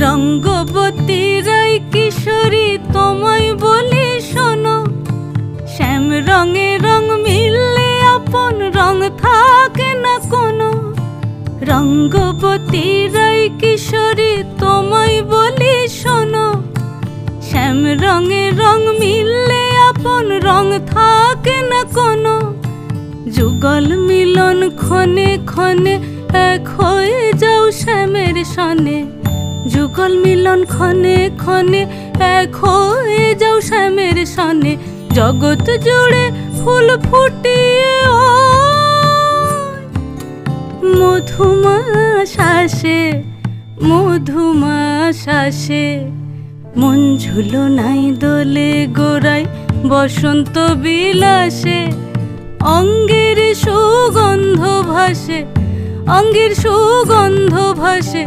রঙ্গবতী রাই কিশোরী তোমায় বলি শোনো, শ্যাম রঙে রং মিললে আপন রং থাকে না কোনো। রঙ্গবতী রাই কিশোরী তোমায় বলি শোনো, শ্যাম রঙে রং মিললে আপন রং থাকে না কোনো। যুগল মিলন ক্ষণে ক্ষণে এক হয়ে যাও শ্যামের সনে, যুগল মিলন ক্ষণে ক্ষণে এক হয়ে যাও শ্যামের সনে। জগৎ জুড়ে ফুল ফুটিয়ে মধুমাস আসে, মধুমাস আসে। মন ঝুলনাই দোলে গোড়ায় বসন্ত বিলাসে, অঙ্গের সুগন্ধ ভাসে, অঙ্গের সুগন্ধ ভাসে।